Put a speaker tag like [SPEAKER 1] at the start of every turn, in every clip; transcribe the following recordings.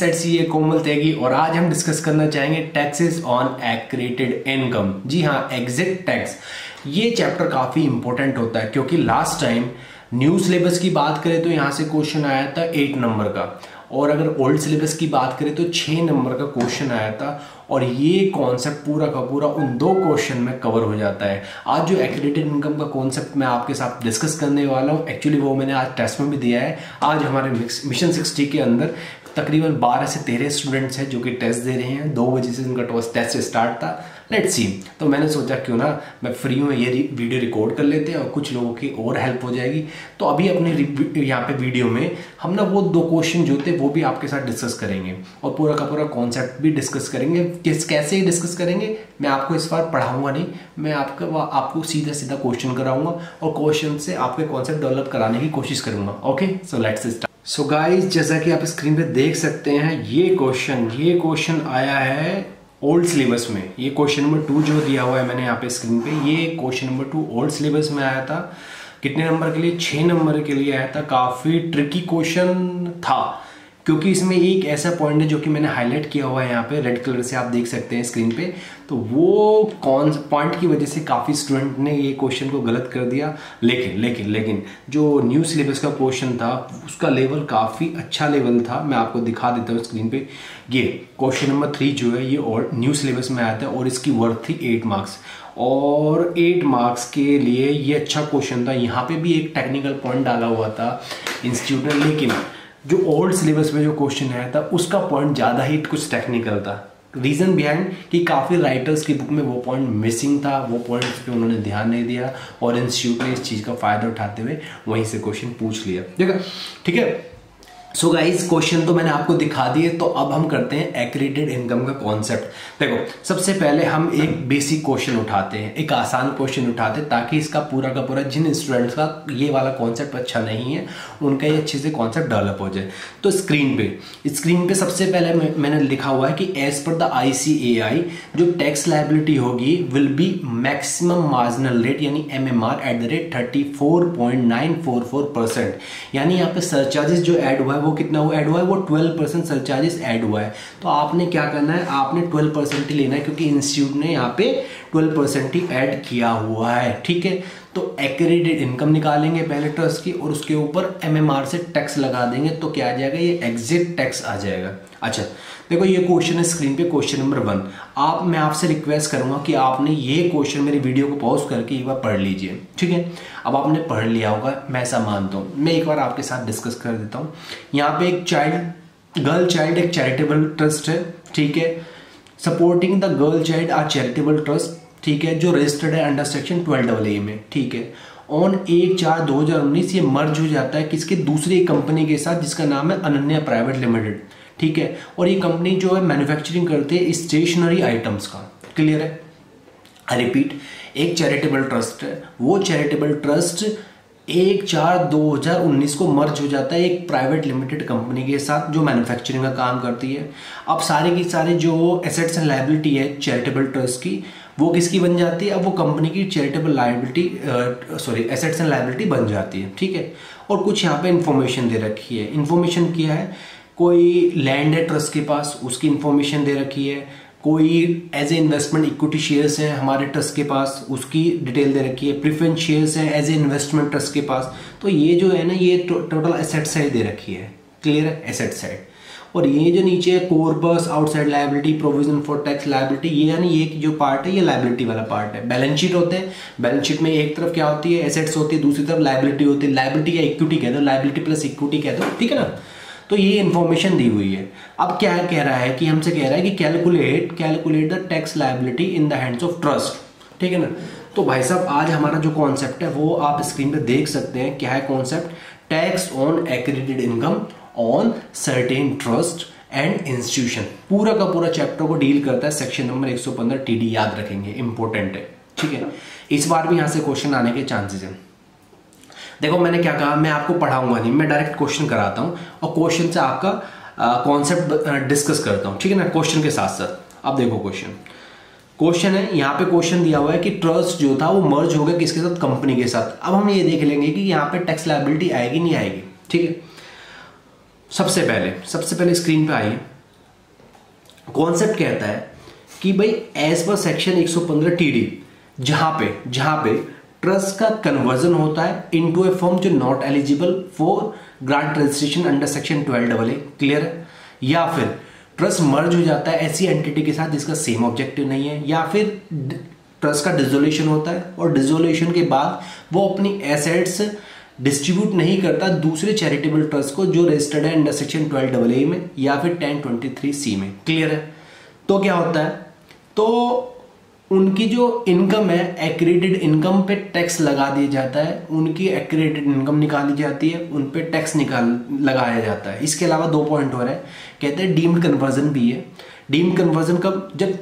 [SPEAKER 1] Side सी है कोमल त्यागी और आज हम डिस्कस करना चाहेंगे टैक्सेस ऑन एक्रेडिटेड इनकम। जी हाँ, एग्जिट टैक्स। ये चैप्टर काफी इंपॉर्टेंट होता है क्योंकि लास्ट टाइम न्यू सिलेबस की बात करें तो यहाँ से क्वेश्चन आया था 8 नंबर का, और अगर ओल्ड सिलेबस की बात करें तो 6 नंबर का क्वेश्चन आया था। और ये कॉन्सेप्ट पूरा का पूरा उन 2 क्वेश्चन में कवर हो जाता है। आज जो एक्रेडिटेड इनकम का कॉन्सेप्ट मैं आपके साथ डिस्कस करने वाला हूँ, एक्चुअली वो मैंने आज टेस्ट में भी दिया है। आज हमारे मिशन 60 के अंदर तकरीबन 12 से 13 स्टूडेंट्स हैं जो कि टेस्ट दे रहे हैं। 2 बजे से उनका टेस्ट स्टार्ट था। लेट्स सी, तो मैंने सोचा क्यों ना मैं फ्री में ये वीडियो रिकॉर्ड कर लेते हैं और कुछ लोगों की और हेल्प हो जाएगी। तो अभी अपने यहाँ पे वीडियो में हम ना वो 2 क्वेश्चन जो थे वो भी आपके साथ डिस्कस करेंगे और पूरा का पूरा कॉन्सेप्ट भी डिस्कस करेंगे। कैसे डिस्कस करेंगे, मैं आपको इस बार पढ़ाऊंगा नहीं, मैं आपको सीधा सीधा क्वेश्चन कराऊंगा और क्वेश्चन से आपके कॉन्सेप्ट डेवलप कराने की कोशिश करूंगा। Okay, so let's start. So guys, जैसा कि आप स्क्रीन पे देख सकते हैं, ये क्वेश्चन आया है ओल्ड सिलेबस में। ये क्वेश्चन नंबर 2 जो दिया हुआ है मैंने यहाँ पे स्क्रीन पे, ये क्वेश्चन नंबर 2 ओल्ड सिलेबस में आया था। कितने नंबर के लिए? 6 नंबर के लिए आया था। काफी ट्रिकी क्वेश्चन था क्योंकि इसमें एक ऐसा पॉइंट है जो कि मैंने हाईलाइट किया हुआ है यहाँ पे रेड कलर से, आप देख सकते हैं स्क्रीन पे। तो वो कौन पॉइंट की वजह से काफ़ी स्टूडेंट ने ये क्वेश्चन को गलत कर दिया। लेकिन जो न्यू सिलेबस का क्वेश्चन था उसका लेवल काफ़ी अच्छा लेवल था। मैं आपको दिखा देता हूँ स्क्रीन पे। ये क्वेश्चन नंबर 3 जो है ये और न्यू सिलेबस में आया था और इसकी वर्थ थी 8 मार्क्स, और 8 मार्क्स के लिए ये अच्छा क्वेश्चन था। यहाँ पे भी एक टेक्निकल पॉइंट डाला हुआ था इंस्टीट्यूट ने, लेकिन जो ओल्ड सिलेबस में जो क्वेश्चन आया था उसका पॉइंट ज़्यादा ही कुछ टेक्निकल था। रीज़न बिहाइंड कि काफ़ी राइटर्स की बुक में वो पॉइंट मिसिंग था, वो पॉइंट पे उन्होंने ध्यान नहीं दिया और इंस्टीट्यूट ने इस चीज़ का फ़ायदा उठाते हुए वहीं से क्वेश्चन पूछ लिया। ठीक है। सो गाइज, क्वेश्चन तो मैंने आपको दिखा दिए, तो अब हम करते हैं एक्रेडिटेड इनकम का कॉन्सेप्ट। देखो, सबसे पहले हम एक बेसिक क्वेश्चन उठाते हैं, एक आसान क्वेश्चन उठाते हैं ताकि इसका पूरा का पूरा जिन स्टूडेंट्स का ये वाला कॉन्सेप्ट अच्छा नहीं है उनका ये अच्छे से कॉन्सेप्ट डेवलप हो जाए। तो स्क्रीन पे सबसे पहले मैंने लिखा हुआ है कि एज पर द ICAI जो टैक्स लायबिलिटी होगी will be maximum marginal rate यानी MMR @ 34.944%। यानी यहाँ पे सरचार्जेस जो ऐड हुआ है वो कितना हुआ ऐड हुआ है, वो 12% सरचार्जेस ऐड हुआ है। तो आपने क्या करना है, आपने 12% ही लेना है क्योंकि इंस्टीट्यूट ने यहाँ पे 12% ही ऐड किया हुआ है। ठीक है। तो एक्रेडिटेड इनकम निकालेंगे पहले ट्रस्ट की और उसके ऊपर MMR से टैक्स लगा देंगे तो क्या आ जाएगा, ये एग्जिट टैक्स आ जाएगा। अच्छा, देखो ये क्वेश्चन है स्क्रीन पे, क्वेश्चन नंबर 1। मैं आपसे रिक्वेस्ट करूंगा कि आपने ये क्वेश्चन मेरी वीडियो को पॉज करके एक बार पढ़ लीजिए। ठीक है। अब आपने पढ़ लिया होगा, मैं ऐसा मानता हूँ। मैं एक बार आपके साथ डिस्कस कर देता हूँ। यहाँ पे एक गर्ल चाइल्ड एक चैरिटेबल ट्रस्ट है। ठीक है। Supporting the girl child or charitable trust, ठीक है, जो रजिस्टर्ड है अंडर सेक्शन 12AA में। ठीक है। ऑन 1/4/2019 ये मर्ज हो जाता है किसके, दूसरी कंपनी के साथ जिसका नाम है अनन्या प्राइवेट लिमिटेड। ठीक है। और ये कंपनी जो है मैन्युफैक्चरिंग करती है स्टेशनरी आइटम्स का। क्लियर है। आई रिपीट, एक चैरिटेबल ट्रस्ट है, वो चैरिटेबल ट्रस्ट 1/4/2019 को मर्ज हो जाता है एक प्राइवेट लिमिटेड कंपनी के साथ जो मैन्युफैक्चरिंग का काम करती है। अब सारे की सारे जो एसेट्स एंड लायबिलिटी है चैरिटेबल ट्रस्ट की, वो किसकी बन जाती है, अब वो कंपनी की चैरिटेबल एसेट्स एंड लायबिलिटी बन जाती है। ठीक है। और कुछ यहाँ पे इंफॉर्मेशन दे रखी है। इंफॉर्मेशन क्या है, कोई लैंड है ट्रस्ट के पास, उसकी इंफॉर्मेशन दे रखी है। कोई as a investment equity shares हैं हमारे ट्रस्ट के पास, उसकी डिटेल दे रखी है। प्रेफरेंस शेयर्स हैं एज ए इन्वेस्टमेंट ट्रस्ट के पास। तो ये जो है ना, ये टोटल एसेट साइड दे रखी है। क्लियर है, एसेट साइड। और ये जो नीचे है corpus, outside liability, provision for tax liability, ये यानी ये जो पार्ट है ये लायबिलिटी वाला पार्ट है। बैलेंस शीट होते हैं, बैलेंस शीट में एक तरफ क्या होती है, एसेट्स होती है, दूसरी तरफ लायबिलिटी होती है। लायबिलिटी या इक्विटी कह दो, लायबिलिटी प्लस इक्विटी कह दो। ठीक है ना। तो ये इन्फॉर्मेशन दी हुई है। अब क्या कह रहा है कि हमसे कह रहा है कि calculate the tax liability in the hands of trust. ठीक है ना। तो भाई साहब, आज हमारा जो कॉन्सेप्ट है वो आप स्क्रीन पे देख सकते हैं। क्या है concept, tax on accredited income on certain trust and institution. पूरा का पूरा चैप्टर को डील करता है। सेक्शन नंबर 115 TD याद रखेंगे, इंपॉर्टेंट है। ठीक है। इस बार भी यहां से क्वेश्चन आने के चांसेस हैं। देखो मैंने क्या कहा, मैं आपको पढ़ाऊंगा नहीं, मैं डायरेक्ट क्वेश्चन कराता हूं और क्वेश्चन से आपका कॉन्सेप्ट डिस्कस करता हूं। ठीक है ना, क्वेश्चन के साथ साथ। अब देखो क्वेश्चन है, यहाँ पे क्वेश्चन दिया हुआ है कि ट्रस्ट जो था वो मर्ज हो गया किसके साथ, कंपनी के साथ। अब हम ये देख लेंगे कि यहाँ पे टैक्स लायबिलिटी आएगी नहीं आएगी। ठीक है। सबसे पहले स्क्रीन पे आइए, कॉन्सेप्ट कहता है कि भाई एज पर सेक्शन 115 टीडी जहां पे ट्रस्ट का कन्वर्जन होता है इनटू ए फॉर्म जो not eligible for grant registration under section 12AA, clear है, या फिर ट्रस्ट मर्ज हो जाता है ऐसी एंटिटी के साथ जिसका सेम ऑब्जेक्टिव नहीं है, या फिर ट्रस्ट का डिसोल्यूशन होता है और डिसोल्यूशन के बाद वो अपनी एसेट्स डिस्ट्रीब्यूट नहीं करता दूसरे चैरिटेबल ट्रस्ट को जो रजिस्टर्ड है अंडर सेक्शन 12AA में या फिर 1023C में, क्लियर है। तो क्या होता है, तो उनकी जो इनकम है एक्रेडिटेड इनकम पे टैक्स लगा दिया जाता है, उनकी एक्रेडिटेड इनकम निकाली जाती है, उन पे टैक्स लगाया जाता है। इसके अलावा 2 पॉइंट हो रहे हैं, कहते हैं डीम्ड कन्वर्जन भी है। डीम्ड कन्वर्जन कब, जब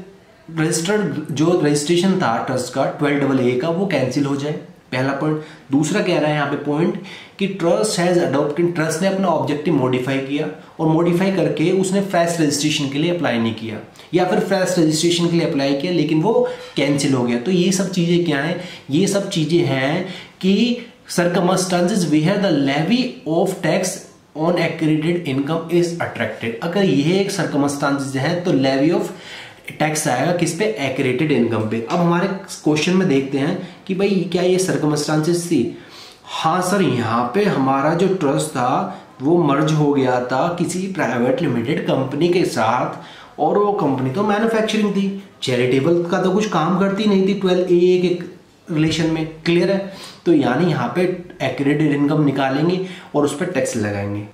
[SPEAKER 1] रजिस्टर्ड जो रजिस्ट्रेशन था ट्रस्ट का 12AA का वो कैंसिल हो जाए, पहला पॉइंट। दूसरा कह रहा है यहाँ पे पॉइंट कि ट्रस्ट हैज अडॉप्टेड, ट्रस्ट ने अपना ऑब्जेक्टिव मॉडिफाई किया और मॉडिफाई करके उसने फ्रेश रजिस्ट्रेशन के लिए अप्लाई नहीं किया, या फिर फ्रेश रजिस्ट्रेशन के लिए अप्लाई किया लेकिन वो कैंसिल हो गया। तो ये सब चीजें क्या हैं, ये सब चीजें हैं कि circumstances where the levy of tax on accredited income is attracted. अगर ये एक सर्कमस्टांसेस है तो लेवी ऑफ टैक्स आएगा किस पे, एक्रेडिटेड इनकम पे। अब हमारे क्वेश्चन में देखते हैं कि भाई क्या ये सर्कमस्टांसेस थी। हाँ सर, यहाँ पे हमारा जो ट्रस्ट था वो मर्ज हो गया था किसी प्राइवेट लिमिटेड कंपनी के साथ और वो कंपनी तो मैन्युफैक्चरिंग थी, चैरिटेबल का तो कुछ काम करती नहीं थी 12AA के रिलेशन में, क्लियर है। तो यानी यहाँ पे एक्रेडिटेड इनकम निकालेंगे और उस पर टैक्स लगाएंगे।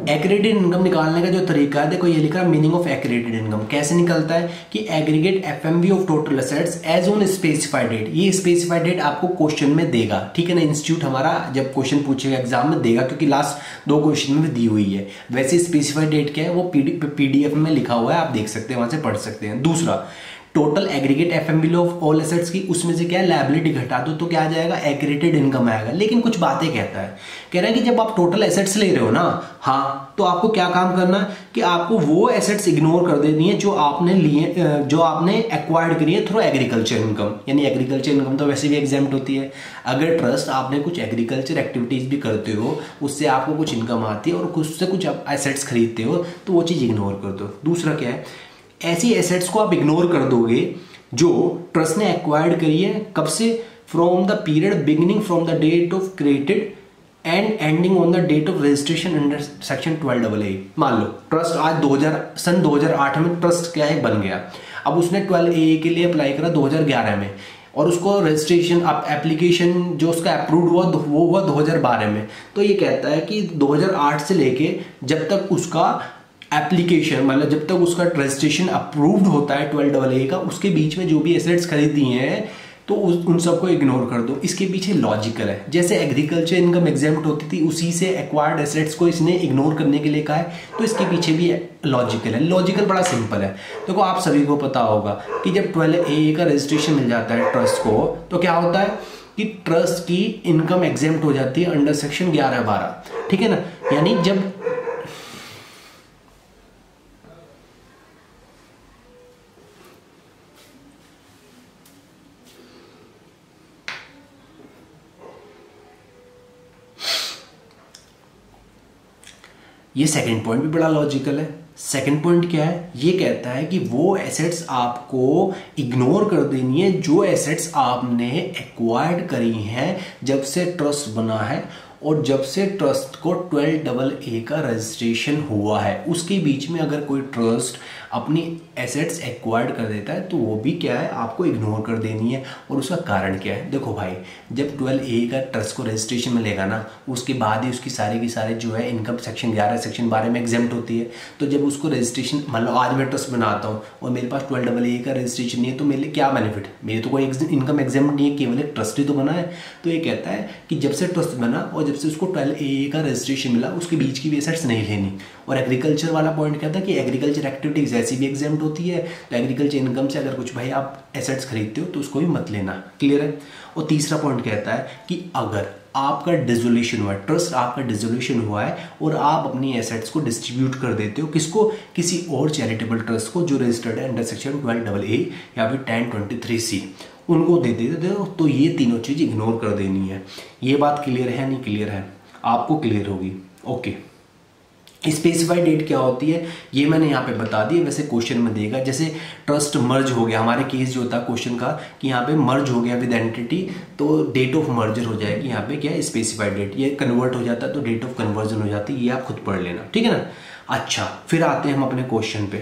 [SPEAKER 1] एक्रेडिटेड इनकम निकालने का जो तरीका है, देखो ये लिखा है मीनिंग ऑफ एक्रेडिटेड इनकम कैसे निकलता है कि aggregate FMV of total assets as on specified date. ये स्पेसिफाइड डेट आपको क्वेश्चन में देगा, ठीक है ना, इंस्टीट्यूट हमारा जब क्वेश्चन पूछेगा एग्जाम में देगा, क्योंकि लास्ट 2 क्वेश्चन में दी हुई है। वैसे स्पेसिफाइड डेट क्या है वो पीडीएफ में लिखा हुआ है, आप देख सकते हैं, वहां से पढ़ सकते हैं। दूसरा, total aggregate FMV of all assets की, उसमें से क्या है लायबिलिटी घटा दो तो क्या आ जाएगा, एक्रेडिटेड इनकम आएगा। लेकिन कुछ बातें कहता है, कह रहा है कि जब आप टोटल एसेट्स ले रहे हो ना, हाँ, तो आपको क्या काम करना है कि आपको वो एसेट्स इग्नोर कर देनी है जो आपने लिए, जो आपने एक्वायर्ड करी है थ्रू एग्रीकल्चर इनकम। यानी एग्रीकल्चर इनकम तो वैसे भी एग्जेम्प्ट होती है। अगर ट्रस्ट आपने कुछ एग्रीकल्चर एक्टिविटीज भी करते हो, उससे आपको कुछ इनकम आती है और उससे कुछ एसेट्स खरीदते हो, तो वो चीज इग्नोर कर दो। दूसरा क्या है, ऐसी एसेट्स को आप इग्नोर कर दोगे जो ट्रस्ट ने एक्वायर्ड करी है, कब से, from the period beginning from the date of created and ending on the date of registration under section 12AA। मान लो ट्रस्ट आज सन 2008 में ट्रस्ट क्या है बन गया, अब उसने 12AA के लिए अप्लाई करा 2011 में और उसको रजिस्ट्रेशन अब एप्लीकेशन जो उसका अप्रूव हुआ वो हुआ 2012 में। तो ये कहता है कि 2008 से लेके जब तक उसका एप्लीकेशन, मतलब जब तक उसका रजिस्ट्रेशन अप्रूव्ड होता है 12AA का, उसके बीच में जो भी एसेट्स खरीदी हैं तो उन सबको इग्नोर कर दो। इसके पीछे लॉजिकल है, जैसे एग्रीकल्चर इनकम एग्जेम्प्ट होती थी उसी से एक्वायर्ड एसेट्स को इसने इग्नोर करने के लिए कहा है, तो इसके पीछे भी लॉजिकल है। लॉजिकल बड़ा सिंपल है, देखो आप सभी को पता होगा कि जब 12AA का रजिस्ट्रेशन मिल जाता है ट्रस्ट को तो क्या होता है कि ट्रस्ट की इनकम एग्जेम्प्ट हो जाती है अंडर सेक्शन 11-12, ठीक है ना। यानी जब ये सेकंड पॉइंट भी बड़ा लॉजिकल है। सेकंड पॉइंट क्या है, ये कहता है कि वो एसेट्स आपको इग्नोर कर देनी है जो एसेट्स आपने एक्वायर्ड करी हैं जब से ट्रस्ट बना है और जब से ट्रस्ट को 12AA का रजिस्ट्रेशन हुआ है, उसके बीच में अगर कोई ट्रस्ट अपनी एसेट्स एक्वायर्ड कर देता है तो वो भी क्या है आपको इग्नोर कर देनी है। और उसका कारण क्या है, देखो भाई जब 12AA का ट्रस्ट को रजिस्ट्रेशन में लेगा ना, उसके बाद ही उसकी सारी की सारी जो है इनकम सेक्शन 11 सेक्शन 12 में एग्जेम्प्ट होती है। तो जब उसको रजिस्ट्रेशन, मतलब आज मैं ट्रस्ट बनाता हूँ और मेरे पास 12AA का रजिस्ट्रेशन नहीं है तो मेरे लिए क्या बेनिफिट, मेरे तो कोई इनकम एग्जेम्प्ट नहीं है, केवल एक ट्रस्ट ही तो बना है। तो ये कहता है कि जब से ट्रस्ट बना और जब से उसको 12AA का रजिस्ट्रेशन मिला उसके बीच की भी एसेट्स नहीं लेनी। और एग्रीकल्चर वाला पॉइंट कहता है कि एग्रीकल्चर एक्टिविटीज ऐसी भी एग्जेम्प्ट होती है, तो एग्रीकल्चर इनकम से अगर कुछ भाई आप एसेट्स खरीदते हो तो उसको भी मत लेना, क्लियर है। और तीसरा पॉइंट कहता है कि अगर आपका डिसोल्यूशन हुआ है, ट्रस्ट आपका डिसोल्यूशन हुआ है और आप अपनी एसेट्स को डिस्ट्रीब्यूट कर देते हो किसको, किसी और चैरिटेबल ट्रस्ट को जो रजिस्टर्ड है अंडर सेक्शन 12AA या फिर 1023C, उनको दे देते हो, तो ये तीनों चीज इग्नोर कर देनी है। ये बात क्लियर है नहीं क्लियर है, आपको क्लियर होगी, ओके। स्पेसिफाइड डेट क्या होती है ये मैंने यहाँ पे बता दी। वैसे क्वेश्चन में देगा जैसे ट्रस्ट मर्ज हो गया, हमारे केस जो होता है क्वेश्चन का कि यहाँ पे मर्ज हो गया विद एंटिटी, तो डेट ऑफ मर्जर हो जाएगी यहाँ पे क्या है स्पेसिफाइड डेट। ये कन्वर्ट हो जाता है तो डेट ऑफ कन्वर्जन हो जाती है, ये आप खुद पढ़ लेना, ठीक है ना। अच्छा फिर आते हैं हम अपने क्वेश्चन पे,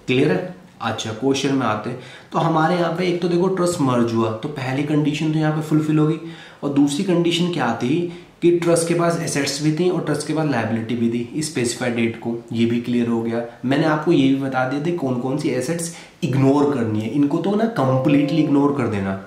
[SPEAKER 1] क्लियर है। अच्छा क्वेश्चन में आते हैं तो हमारे यहाँ पे एक तो देखो ट्रस्ट मर्ज हुआ तो पहली कंडीशन तो यहाँ पे फुलफिल होगी, और दूसरी कंडीशन क्या थी कि ट्रस्ट के पास एसेट्स भी थी और ट्रस्ट के पास लायबिलिटी भी थी स्पेसिफाइड डेट को, ये भी क्लियर हो गया। मैंने आपको ये भी बता दिया था कौन कौन सी एसेट्स इग्नोर करनी है, इनको तो ना कंप्लीटली इग्नोर कर देना।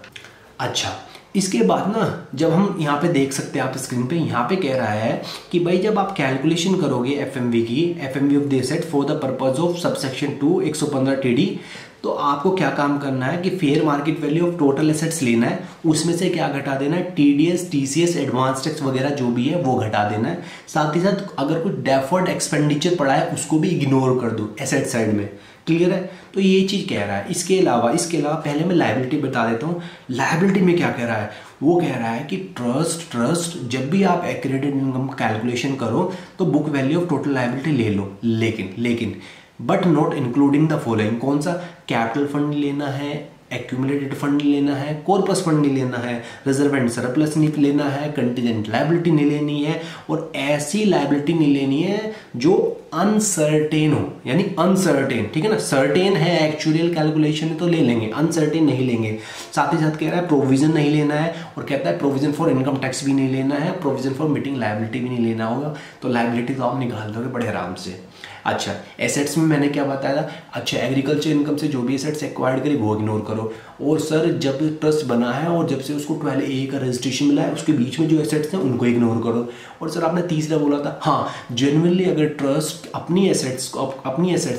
[SPEAKER 1] अच्छा इसके बाद ना जब हम यहाँ पे देख सकते हैं आप स्क्रीन पे, यहाँ पे कह रहा है कि भाई जब आप कैलकुलेशन करोगे एफएमवी की, FMV of the asset for the purpose of subsection 2 115 TD, तो आपको क्या काम करना है कि fair market value of total assets लेना है, उसमें से क्या घटा देना है, टीडीएस टीसीएस एडवांस टैक्स वगैरह जो भी है वो घटा देना है। साथ ही साथ अगर कुछ डेफर्ड एक्सपेंडिचर पड़ा है उसको भी इग्नोर कर दो एसेट साइड में, क्लियर है। तो ये चीज कह रहा है। इसके अलावा पहले मैं लायबिलिटी बता देता हूँ। लायबिलिटी में क्या कह रहा है, वो कह रहा है कि ट्रस्ट जब भी आप एक्रेडिटेड इनकम कैलकुलेशन करो तो book value of total liability ले लो, लेकिन but not including the following. कौन सा, कैपिटल फंड लेना है, एक्यूमुलेटेड फंड नहीं लेना है, कॉर्पस फंड नहीं लेना है, रिजर्व एंड सरप्लस नहीं लेना है, कंटीजेंट लायबिलिटी नहीं लेनी है, और ऐसी लायबिलिटी नहीं लेनी है जो अनसर्टेन हो, यानी अनसर्टेन, ठीक है ना। सर्टेन है एक्चुअल कैलकुलेशन तो ले लेंगे, अनसर्टेन नहीं लेंगे। साथ ही साथ कह रहा है प्रोविजन नहीं लेना है, और कहता है प्रोविजन फॉर इनकम टैक्स भी नहीं लेना है, प्रोविजन फॉर मीटिंग लायबिलिटी भी नहीं लेना होगा। तो लायबिलिटी तो आप निकाल दोगे बड़े आराम से। अच्छा एसेट्स में मैंने क्या बताया था, अच्छा एग्रीकल्चर इनकम से जो भी एसेट्स एक्वायर्ड करी वो इग्नोर करो। और सर जब ट्रस्ट बना है और जब से उसको 12A का रजिस्ट्रेशन मिला है उसके बीच में जो एसेट्स हैं उनको इग्नोर करो। और सर आपने तीसरा बोला था, हाँ जेन्युइनली अगर ट्रस्ट अपनी एसेट्स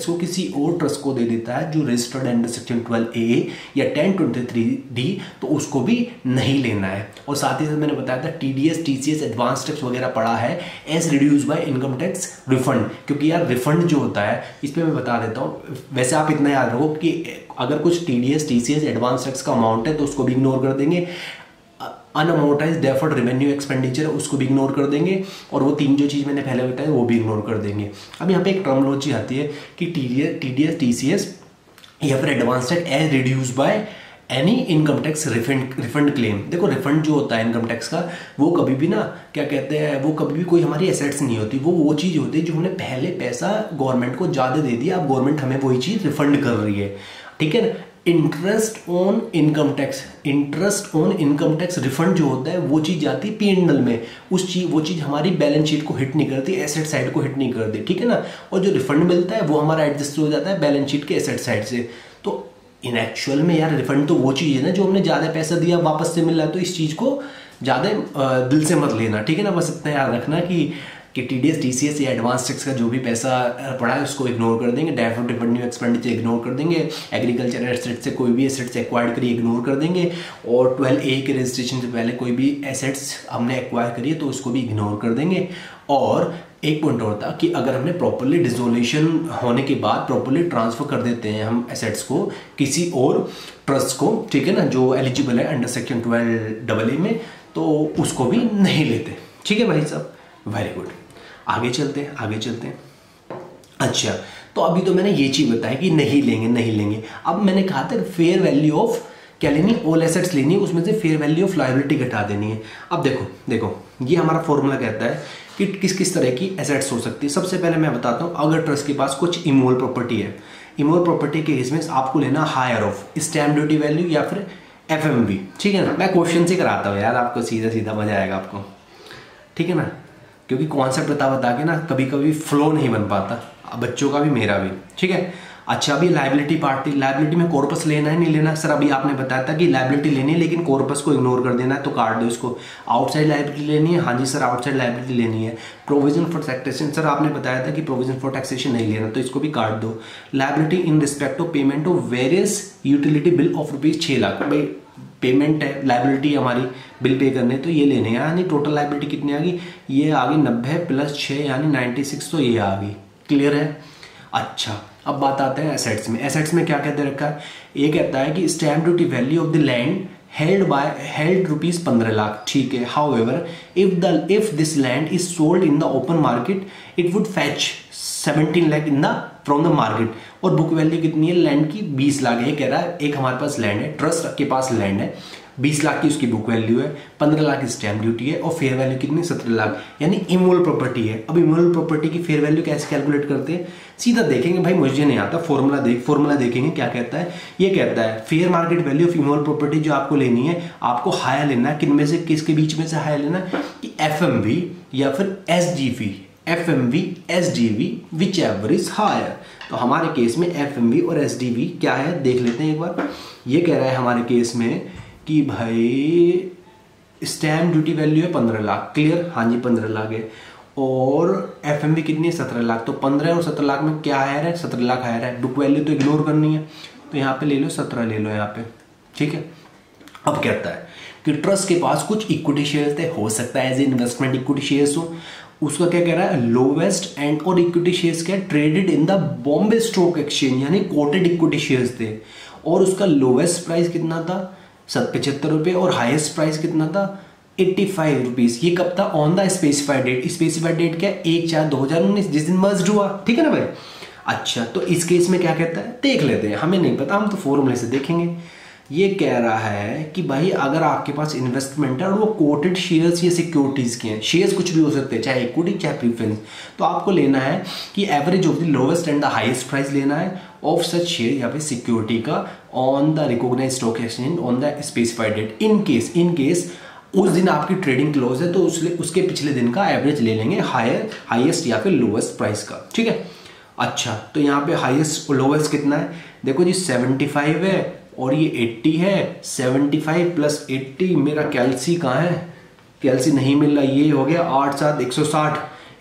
[SPEAKER 1] को किसी और ट्रस्ट को दे देता है जो रजिस्टर्ड अंडर सेक्शन 12A या 1023D, तो उसको भी नहीं लेना है। और साथ ही साथ मैंने बताया था टीडीएस टीसीएस एडवांस टैक्स वगैरह पड़ा है as reduce by income tax refund, क्योंकि यार रिफंड जो होता है इस पर मैं बता देता हूँ। वैसे आप इतना याद रखो कि अगर कुछ टीडीएस टीसीएस एडवांस टैक्स का अमाउंट है तो उसको भी इग्नोर कर देंगे, अनअमोर्टाइज्ड डेफर्ड रेवेन्यू एक्सपेंडिचर उसको भी इग्नोर कर देंगे, और वो तीन जो चीज़ मैंने पहले बताया वो भी इग्नोर कर देंगे। अब यहाँ पे एक टर्मिनोलॉजी आती है कि टीडीएस टीसीएस या फिर advance tax as reduce by any income tax refund claim. देखो रिफंड जो होता है इनकम टैक्स का वो कभी भी ना क्या कहते हैं, वो कभी भी कोई हमारी एसेट्स नहीं होती, वो चीज़ होती है जो हमने पहले पैसा गवर्नमेंट को ज़्यादा दे दिया, अब गवर्नमेंट हमें वही चीज़ रिफंड कर रही है, ठीक है ना। Interest on income tax refund जो होता है वो चीज़ जाती है P&L में, वो चीज़ हमारी बैलेंस शीट को हिट नहीं करती, एसेट साइड को हिट नहीं करती, ठीक है ना। और जो रिफंड मिलता है वो हमारा एडजस्ट हो जाता है बैलेंस शीट के एसेट साइड से। तो इन एक्चुअल में यार रिफंड तो वो चीज़ है ना जो हमने ज़्यादा पैसा दिया वापस से मिल रहा है, तो इस चीज़ को ज़्यादा दिल से मत लेना, ठीक है ना। बस इतना याद रखना कि टीडीएस टीसीएस या एडवांस टैक्स का जो भी पैसा पड़ा है उसको इग्नोर कर देंगे, डेफर्ड रेवेन्यू एक्सपेंडिचर इग्नोर कर देंगे, एग्रीकल्चर एसेट से कोई भी एसेट्स एक्वायर्ड करिए इग्नोर कर देंगे, और 12A के रजिस्ट्रेशन से पहले कोई भी एसेट्स हमने एक्वायर करिए तो उसको भी इग्नोर कर देंगे। और एक पॉइंट और था कि अगर हमने प्रॉपरली डिसोल्यूशन होने के बाद प्रॉपरली ट्रांसफर कर देते हैं हम एसेट्स को किसी और ट्रस्ट को, ठीक है ना, जो एलिजिबल है अंडर सेक्शन 12AA में, तो उसको भी नहीं लेते, ठीक है भाई साहब, वेरी गुड। आगे चलते हैं। अच्छा तो अभी तो मैंने ये चीज बताया कि नहीं लेंगे। अब मैंने कहा था फेयर वैल्यू ऑफ क्या लेनी, ऑल एसेट्स लेनी है, उसमें से फेयर वैल्यू ऑफ लायबिलिटी घटा देनी है। अब देखो ये हमारा फॉर्मूला कहता है कि किस तरह की एसेट्स हो सकती है। सबसे पहले मैं बताता हूँ, अगर ट्रस्ट के पास कुछ इमोल प्रॉपर्टी है, इमोल प्रॉपर्टी के केस में आपको लेना higher of stamp duty value या फिर एफएमवी, ठीक है ना। मैं क्वेश्चन से कराता हूँ यार, आपको सीधा मजा आएगा आपको, ठीक है ना, क्योंकि कॉन्सेप्ट बता के ना कभी कभी फ्लो नहीं बन पाता, बच्चों का भी मेरा भी, ठीक है। अच्छा अभी लायबिलिटी पार्ट थी, लायबिलिटी में कॉर्पस लेना है नहीं लेना। सर अभी आपने बताया था कि लायबिलिटी लेनी है लेकिन कॉर्पस को इग्नोर कर देना है, तो काट दो इसको। आउटसाइड लायबिलिटी लेनी है, हाँ जी सर आउटसाइड लायबिलिटी लेनी है। प्रोविजन फॉर टैक्सेशन, सर आपने बताया था कि प्रोविजन फॉर टैक्सेशन नहीं लेना, तो इसको भी काट दो। Liability in respect of payment of various utility bill of ₹6 lakh, भाई पेमेंट है लायबिलिटी हमारी बिल पे करने, तो ये लेने हैं, यानी टोटल लायबिलिटी कितनी आ गई, ये आ गई 90 + 6 यानी 96, तो ये आ गई, क्लियर है। अच्छा अब बात आते हैं एसेट्स में। एसेट्स में क्या कहते रखा है, ये कहता है कि stamp duty value of the land held rupees 15 lakh, ठीक है। However if this land is sold in the open market it would fetch 17 lakh in the from the market. और बुक वैल्यू कितनी है लैंड की? 20 लाख है। कह रहा है एक हमारे पास लैंड है, ट्रस्ट के पास लैंड है, 20 लाख की उसकी बुक वैल्यू है, 15 लाख की स्टैम्प ड्यूटी है, और फेयर वैल्यू कितनी? 17 लाख, यानी इमूवेबल प्रॉपर्टी है। अब इमूवेबल प्रॉपर्टी की फेयर वैल्यू कैसे कैलकुलेट करते हैं? सीधा देखेंगे भाई, मुझे नहीं आता, फॉर्मूला देखेंगे क्या कहता है। ये कहता है fair market value of immovable property जो आपको लेनी है, आपको हायर लेना है। किनमें से, किसके बीच में से हायर लेना है? कि FMV या फिर SGV, FMV SGV whichever is higher. तो हमारे केस में FMV और SGV क्या है देख लेते हैं एक बार। ये कह रहा है हमारे केस में कि भाई स्टैम्प ड्यूटी वैल्यू है 15 लाख, क्लियर? हाँ जी 15 लाख है। और FMV कितनी है? 17 लाख। तो 15 और 17 लाख में क्या हायर है? 17 लाख हायर है। बुक वैल्यू तो इग्नोर करनी है, तो यहाँ पे ले लो 17 ले लो यहाँ पे, ठीक है। अब कहता है कि ट्रस्ट के पास कुछ इक्विटी शेयर्स थे, हो सकता है as a investment equity shares हो। उसका क्या कह रहा है? लोवेस्ट एंड और इक्विटी शेयर्स क्या traded in the Bombay Stock Exchange, यानी कोटेड इक्विटी शेयर्स थे। और उसका लोवेस्ट प्राइस कितना था? 75 रुपये, और हाईएस्ट प्राइस कितना था? 85 रुपीज। ये कब था? On the specified date. Specified date क्या? 1/4/2019, जिस दिन मर्ज हुआ, ठीक है ना भाई। अच्छा, तो इस केस में क्या कहता है देख लेते हैं, हमें नहीं पता, हम तो फॉर्मूले से देखेंगे। ये कह रहा है कि भाई अगर आपके पास इन्वेस्टमेंट है और वो कोटेड शेयर्स या सिक्योरिटीज के हैं, शेयर्स कुछ भी हो सकते हैं, चाहे इक्विटी चाहे प्रीफरेंस, तो आपको लेना है कि average of the lowest and the highest price लेना है ऑफ सच शेयर या फिर सिक्योरिटी का on the recognised stock exchange on the specified date. In case उस दिन आपकी ट्रेडिंग क्लोज है तो उसके पिछले दिन का एवरेज ले लेंगे, हाईएस्ट या फिर लोवेस्ट प्राइस का, ठीक है। अच्छा, तो यहाँ पे हाईएस्ट और लोवेस्ट कितना है? देखो जी 75 है और ये 80 है। 75 + 80, मेरा कैल्सी कहाँ है? कैल्सी नहीं मिल रहा। ये हो गया 8 7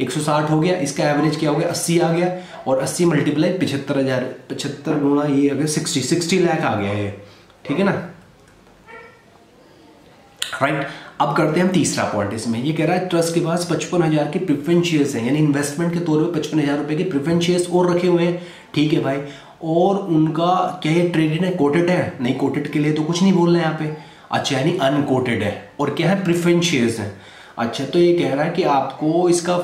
[SPEAKER 1] 160 हो गया। इसका एवरेज क्या हो गया? 80 आ गया। और 80 × 75,000, 75 गुणा ये आ गया 60 लाख आ गया ये, ठीक है ना, राइट। अब करते हैं हम तीसरा पॉइंट इसमें। ये कह रहा है ट्रस्ट के पास 55,000 के प्रेफरेंस शेयर्स हैं, यानी इन्वेस्टमेंट के तौर पे 55,000 रुपए के प्रेफरेंस शेयर्स और रखे हुए हैं, ठीक है भाई। और उनका क्या ये ट्रेडेड है? कोटेड है? नहीं, कोटेड के लिए तो कुछ नहीं बोल रहे हैं यहाँ पे। अच्छा, यानी अनकोटेड है। और क्या है? प्रेफरेंस शेयर्स हैं। अच्छा, तो ये कह रहा है कि आपको इसका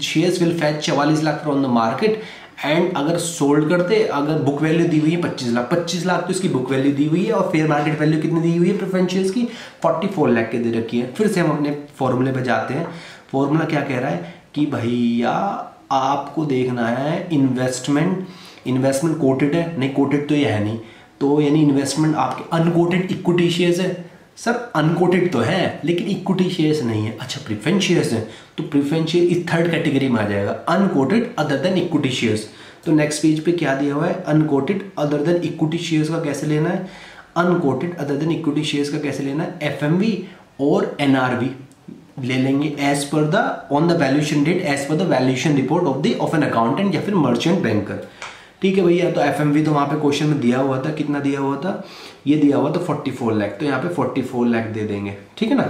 [SPEAKER 1] shares will fetch 44 lakh from the market and अगर सोल्ड करते, अगर बुक वैल्यू दी हुई है 25 लाख, 25 लाख तो इसकी बुक वैल्यू दी हुई है, और फेयर मार्केट वैल्यू कितनी दी हुई है प्रेफरेंस शेयर्स की? 44 लाख के दे रखी है। फिर से हम अपने फॉर्मूले पे जाते हैं। फॉर्मूला क्या कह रहा है कि भैया आपको देखना है इन्वेस्टमेंट कोटेड है? नहीं, कोटेड तो ये है नहीं, तो यानी इन्वेस्टमेंट आपके अनकोटेड इक्विटी शेयर्स है। सर अनकोटेड तो है लेकिन इक्विटी शेयर्स नहीं है। अच्छा, प्रेफरेंस शेयर्स हैं, तो प्रेफरेंस शेयर इस थर्ड कैटेगरी में आ जाएगा, unquoted other than equity shares. तो नेक्स्ट पेज पे क्या दिया हुआ है? Unquoted other than equity shares का कैसे लेना है? Unquoted other than equity shares का कैसे लेना है? FMV और NRV ले लेंगे as per the on the valuation date, as per the valuation report of an accountant या फिर मर्चेंट बैंकर, ठीक है भैया। तो FMV तो वहाँ पे क्वेश्चन में दिया हुआ था, कितना दिया हुआ था? ये दिया हुआ था 44 लाख, तो यहाँ पे 44 लाख दे देंगे, ठीक है ना।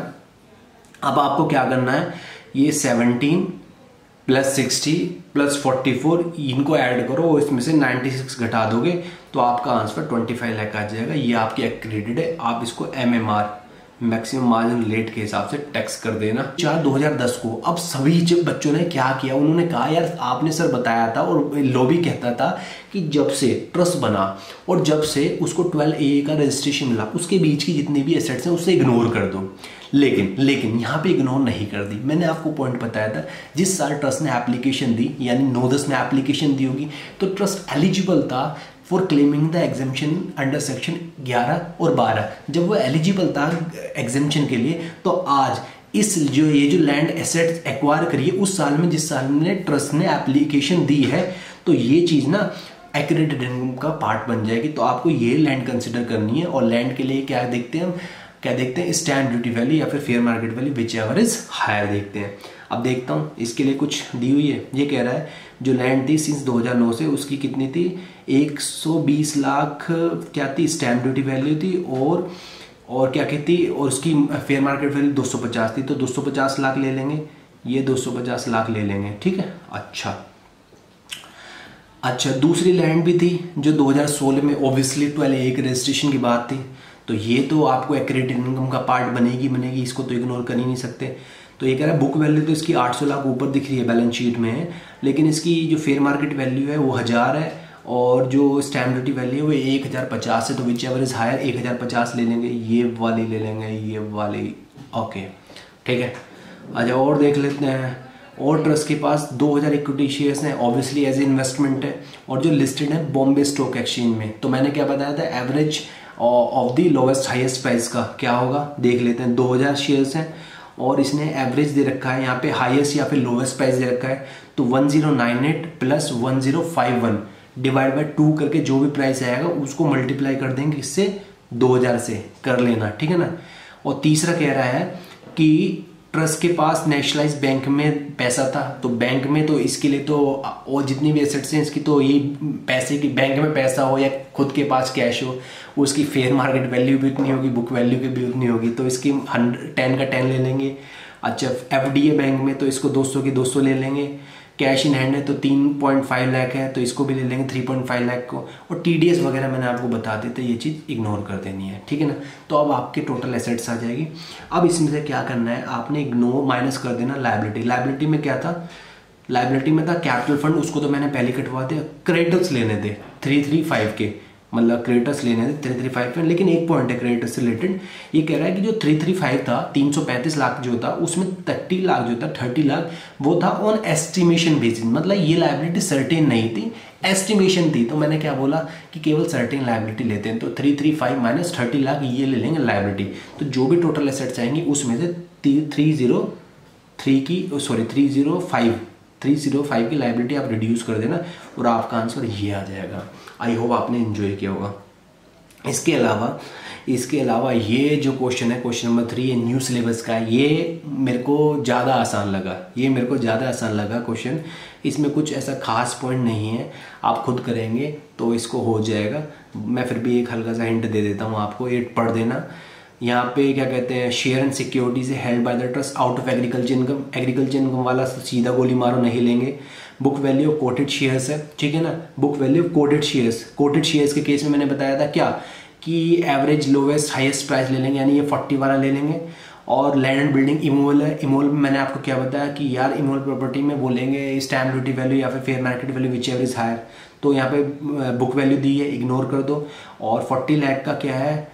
[SPEAKER 1] अब आपको क्या करना है? ये 17 + 60 + 44 इनको ऐड करो, इसमें से 96 घटा दोगे तो आपका आंसर 25 लाख आ जाएगा। ये आपकी एक्रेडिटेड है। आप इसको MMR मैक्सिमम मार्जिन रेट के हिसाब से टैक्स कर देना। 4/2010 को अब सभी जब बच्चों ने क्या किया, उन्होंने कहा यार आपने सर बताया था, और लॉबी कहता था कि जब से ट्रस्ट बना और जब से उसको 12AA का रजिस्ट्रेशन मिला, उसके बीच की जितनी भी एसेट्स हैं उसे इग्नोर कर दो। लेकिन यहाँ पे इग्नोर नहीं कर दी। मैंने आपको पॉइंट बताया था, जिस साल ट्रस्ट ने एप्लीकेशन दी, यानी 9-10 में एप्लीकेशन दी होगी, तो ट्रस्ट एलिजिबल था for claiming the exemption under section 11 और 12। जब वो एलिजिबल था एग्जेम्पशन के लिए, तो आज ये जो लैंड एसेट्स एक्वायर करिए उस साल में, जिस साल में ट्रस्ट ने एप्लीकेशन दी है, तो ये चीज़ ना एक्रेडिटेड इनकम का पार्ट बन जाएगी। तो आपको ये लैंड कंसिडर करनी है। और लैंड के लिए क्या देखते हैं स्टैम्प ड्यूटी वैल्यू या फिर fair market value, whichever is higher देखते हैं। अब देखता हूँ इसके लिए कुछ दी हुई है। ये कह रहा है जो लैंड थी सिंस 2009 से, उसकी कितनी थी? 120 लाख क्या थी? स्टैम्प ड्यूटी वैल्यू थी। और क्या कहती? और उसकी फेयर मार्केट वैल्यू 250 थी, तो 250 लाख ले लेंगे। ये 250 लाख ले लेंगे, ठीक है। अच्छा, दूसरी लैंड भी थी जो 2016 में, ऑब्वियसली 12AA के रजिस्ट्रेशन की बात थी, तो ये तो आपको एक्रेडिटेड इनकम का पार्ट बनेगी, इसको तो इग्नोर कर ही नहीं सकते। तो ये कह रहा है बुक वैल्यू तो इसकी 800 लाख ऊपर दिख रही है बैलेंस शीट में है, लेकिन इसकी जो फेयर मार्केट वैल्यू है वो 1000 है और जो स्टैम्प ड्यूटी वैल्यू है वो 1050 है। तो विच एवर इज हायर 1050 ले लेंगे, ये वाली ले लेंगे, ये वाली। ओके ठीक है, अच्छा और देख लेते हैं। और ट्रस्ट के पास 2000 इक्विटी शेयर्स हैं, ऑब्वियसली एज इन्वेस्टमेंट है, और जो लिस्टेड है बॉम्बे स्टॉक एक्सचेंज में। तो मैंने क्या बताया था, average of the lowest highest price का क्या होगा देख लेते हैं। 2000 शेयर्स हैं और इसने एवरेज दे रखा है यहाँ पे, हाईएस्ट या फिर लोवेस्ट प्राइस दे रखा है। तो 1098 प्लस 1051 डिवाइड बाई 2 करके जो भी प्राइस आएगा उसको मल्टीप्लाई कर देंगे इससे 2000 से, कर लेना ठीक है ना। और तीसरा कह रहा है कि ट्रस्ट के पास नेशनलाइज बैंक में पैसा था, तो बैंक में तो इसके लिए तो और जितनी भी एसेट्स हैं इसकी, तो ये पैसे की बैंक में पैसा हो या खुद के पास कैश हो, उसकी फेयर मार्केट वैल्यू भी उतनी होगी, बुक वैल्यू की भी उतनी होगी। तो इसकी 10 का 10 ले लेंगे। अच्छा एफडीए बैंक में तो इसको 200 की 200 ले लेंगे। कैश इन हैंड है तो 3.5 लाख है, तो इसको भी ले लेंगे 3.5 लाख को। और टीडीएस वगैरह मैंने आपको बता दी, तो ये चीज़ इग्नोर कर देनी है ठीक है ना। तो अब आपके टोटल एसेट्स आ जाएगी। अब इसमें से क्या करना है, आपने इग्नोर माइनस कर देना लायबिलिटी। लायबिलिटी में क्या था, लायबिलिटी में था कैपिटल फंड, उसको तो मैंने पहले कटवा दिया। क्रेडिटर्स लेने थे 335 के, मतलब क्रेडिटर्स लेने थे 335 में। लेकिन एक पॉइंट है क्रेडिटर्स से रिलेटेड, ये कह रहा है कि जो 335 था 335 लाख जो था उसमें 30 लाख जो था 30 लाख वो था ऑन एस्टिमेशन बेसिस, मतलब ये लायबिलिटी सर्टेन नहीं थी, एस्टिमेशन थी। तो मैंने क्या बोला कि केवल सर्टेन लायबिलिटी लेते हैं, तो 335 माइनस 30 लाख ये ले लेंगे लायबिलिटी। तो जो भी टोटल एसेट्स आएंगी उसमें से 305 की लायबिलिटी आप रिड्यूस कर देना और आपका आंसर ये आ जाएगा। आई होप आपने एंजॉय किया होगा। इसके अलावा ये जो क्वेश्चन है, क्वेश्चन नंबर 3 न्यू सिलेबस का, ये मेरे को ज़्यादा आसान लगा क्वेश्चन। इसमें कुछ ऐसा खास पॉइंट नहीं है, आप खुद करेंगे तो इसको हो जाएगा। मैं फिर भी एक हल्का सा हिंट दे देता हूँ आपको, ये पढ़ देना। यहाँ पे क्या कहते हैं, share and securities held by the trust out of agriculture income वाला सीधा गोली मारो नहीं लेंगे। Book value of coated shares है ठीक है ना, book value of coated shares के केस में मैंने बताया था क्या कि एवरेज लोवेस्ट हाईएस्ट प्राइस ले लेंगे, यानी ये 40 वाला ले लेंगे। और लैंड एंड बिल्डिंग इमूवल है, इमूवल में मैंने आपको क्या बताया कि यार इमूवल प्रॉपर्टी में बोलेंगे स्टैम्प ड्यूटी वैल्यू या फिर fair market value whichever is higher. तो यहाँ पे बुक वैल्यू दी है, इग्नोर कर दो। और 40 लाख का क्या है,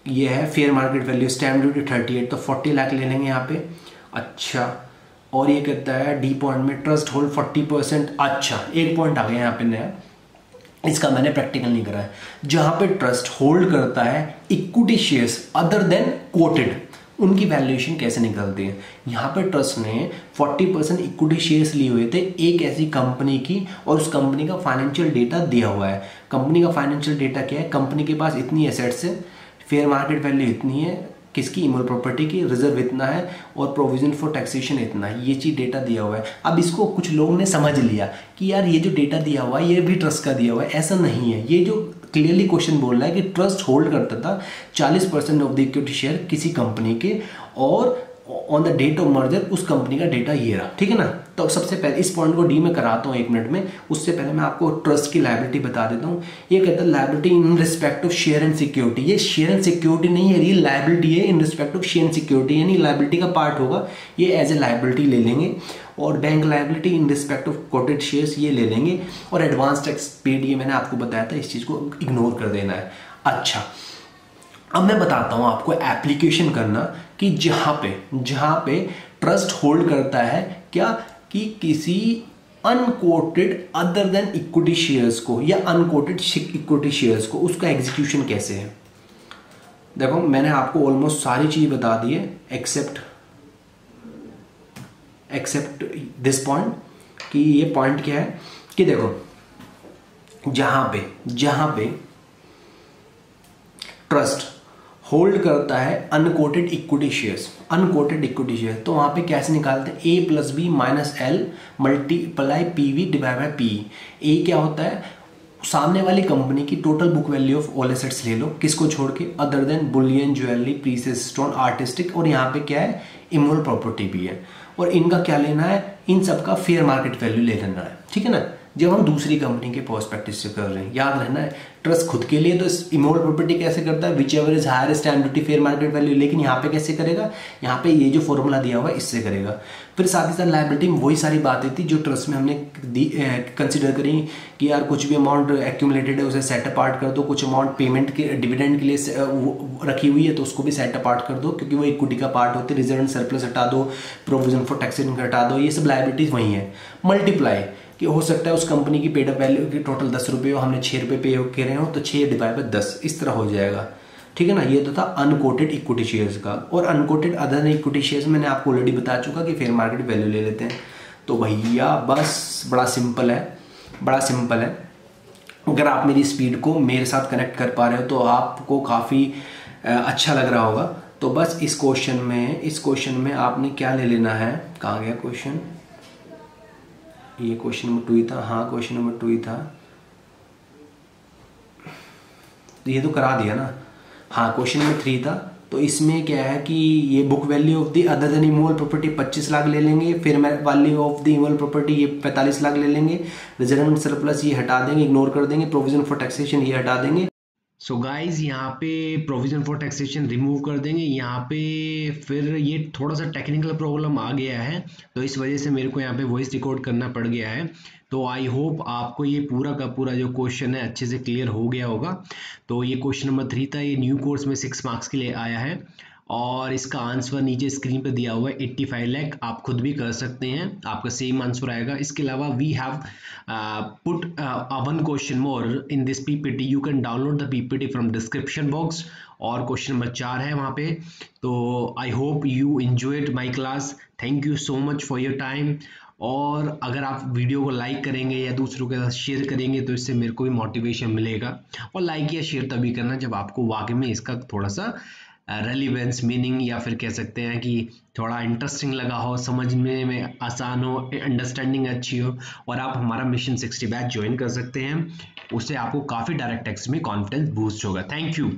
[SPEAKER 1] ये है fair market value, stamp duty 38, तो 40 लाख ले लेंगे यहाँ पे। अच्छा और ये कहता है डी पॉइंट में ट्रस्ट होल्ड 40%। अच्छा एक पॉइंट आ गया यहाँ पे नया, इसका मैंने प्रैक्टिकल नहीं करा है। जहां पे ट्रस्ट होल्ड करता है equity shares other than coated, उनकी वैल्यूएशन कैसे निकलती है। यहाँ पे ट्रस्ट ने 40% इक्विटी शेयर्स लिए हुए थे एक ऐसी कंपनी की, और उस कंपनी का फाइनेंशियल डेटा दिया हुआ है। कंपनी का फाइनेंशियल डेटा क्या है, कंपनी के पास इतनी एसेट्स है, फेयर मार्केट वैल्यू इतनी है, किसकी, इमोल प्रॉपर्टी की, रिजर्व इतना है और प्रोविजन फॉर टैक्सेशन इतना है, ये चीज़ डेटा दिया हुआ है। अब इसको कुछ लोगों ने समझ लिया कि यार ये जो डेटा दिया हुआ है ये भी ट्रस्ट का दिया हुआ है, ऐसा नहीं है। ये जो क्लियरली क्वेश्चन बोल रहा है कि ट्रस्ट होल्ड करता था 40% ऑफ द इक्विटी शेयर किसी कंपनी के, और on the date of merger उस कंपनी का डेटा ये रहा, ठीक है ना। तो सबसे पहले इस पॉइंट को डी में कराता हूँ 1 मिनट में, उससे पहले मैं आपको ट्रस्ट की लायबिलिटी बता देता हूँ। ये कहता है liability in respect of share and security. ये शेयर एंड सिक्योरिटी नहीं है, ये लायबिलिटी है in respect of share and security, यानी लायबिलिटी का पार्ट होगा, ये एज ए लायबिलिटी ले लेंगे। और bank liability in respect of coated shares ये ले लेंगे। और एडवांस टैक्स पेड ये मैंने आपको बताया था, इस चीज़ को इग्नोर कर देना है। अच्छा अब मैं बताता हूं आपको एप्लीकेशन करना कि जहां पे ट्रस्ट होल्ड करता है क्या, कि किसी unquoted other than equity shares को या अनकोटेड इक्विटी शेयर्स को, उसका एग्जीक्यूशन कैसे है। देखो मैंने आपको ऑलमोस्ट सारी चीज बता दी है एक्सेप्ट दिस पॉइंट, कि ये पॉइंट क्या है कि देखो जहां पे ट्रस्ट होल्ड करता है अनकोटेड इक्विटी शेयर्स, तो वहां पे कैसे निकालते हैं, A + B - L multiply PV divide by PE। ए क्या होता है, सामने वाली कंपनी की total book value of all assets ले लो, किसको छोड़ के, other than Boolean, jewellery, precious stone, artistic, और यहाँ पे क्या है, इमोरल प्रॉपर्टी भी है। और इनका क्या लेना है, इन सब का फेयर मार्केट वैल्यू ले लेना है, ठीक है ना। जब हम दूसरी कंपनी के प्रोस्पेक्टिस से कर रहे हैं। याद रहना है, ट्रस्ट खुद के लिए तो इमोवल प्रॉपर्टी कैसे करता है, whichever is higher stamp duty fair market value, लेकिन यहाँ पे कैसे करेगा, यहाँ पे ये जो फॉर्मूला दिया हुआ है इससे करेगा। फिर साथ ही साथ लायबिलिटी में वही सारी बातें थी जो ट्रस्ट में हमने कंसिडर करी कि यार कुछ भी अमाउंट एक्यूमुलेटेड है उसे सेट अपार्ट कर दो, कुछ अमाउंट पेमेंट के डिविडेंड के लिए रखी हुई है तो उसको भी सेट अपार्ट कर दो क्योंकि वो इक्विटी का पार्ट होते हैं, रिजर्व सरप्लस हटा दो, प्रोविजन फॉर टैक्सेशन हटा दो, ये सब लायबिलिटीज वही है। मल्टीप्लाई कि हो सकता है उस कंपनी की पेड अप वैल्यू की टोटल 10 रुपये हो, हमने 6 रुपये पे कर रहे हो तो 6 डिवाइड बाय 10 इस तरह हो जाएगा, ठीक है ना। ये तो था अनकोटेड इक्विटी शेयर्स का। और अनकोटेड अदर इक्विटी शेयर्स मैंने आपको ऑलरेडी बता चुका कि फेयर मार्केट वैल्यू ले लेते हैं। तो भैया बस बड़ा सिंपल है, बड़ा सिंपल है। अगर आप मेरी स्पीड को मेरे साथ कनेक्ट कर पा रहे हो तो आपको काफ़ी अच्छा लग रहा होगा। तो बस इस क्वेश्चन में आपने क्या ले लेना है, कहाँ गया क्वेश्चन, ये क्वेश्चन नंबर 2 ही था, हाँ क्वेश्चन नंबर 2 ही था, तो ये तो करा दिया ना, हाँ क्वेश्चन नंबर 3 था। तो इसमें क्या है कि ये book value of the other than immovable property 25 lakh ले लेंगे, फिर value of the immovable property ये 45 लाख ले लेंगे, रिजर्व सरप्लस ये हटा देंगे, इग्नोर कर देंगे, प्रोविजन फॉर टैक्सेशन ये हटा देंगे। सो गाइज यहाँ पे प्रोविजन फॉर टैक्सेशन रिमूव कर देंगे। यहाँ पे फिर ये थोड़ा सा टेक्निकल प्रॉब्लम आ गया है तो इस वजह से मेरे को यहाँ पे वॉइस रिकॉर्ड करना पड़ गया है। तो आई होप आपको ये पूरा का पूरा जो क्वेश्चन है अच्छे से क्लियर हो गया होगा। तो ये क्वेश्चन नंबर 3 था, ये न्यू कोर्स में 6 मार्क्स के लिए आया है और इसका आंसर नीचे स्क्रीन पे दिया हुआ है 85 लाख। आप खुद भी कर सकते हैं, आपका सेम आंसर आएगा। इसके अलावा we have put one question more in this PPT, you can download the PPT from description box और क्वेश्चन नंबर 4 है वहाँ पे। तो I hope you enjoyed my class, thank you so much for your time. और अगर आप video को like करेंगे या दूसरों के साथ शेयर करेंगे तो इससे मेरे को भी मोटिवेशन मिलेगा। और लाइक या शेयर तभी करना जब आपको वाकई में इसका थोड़ा सा रेलिवेंस, मीनिंग या फिर कह सकते हैं कि थोड़ा इंटरेस्टिंग लगा हो, समझने में आसान हो, अंडरस्टैंडिंग अच्छी हो। और आप हमारा मिशन 60 बैच ज्वाइन कर सकते हैं, उससे आपको काफ़ी डायरेक्ट टैक्स में कॉन्फिडेंस बूस्ट होगा। Thank you.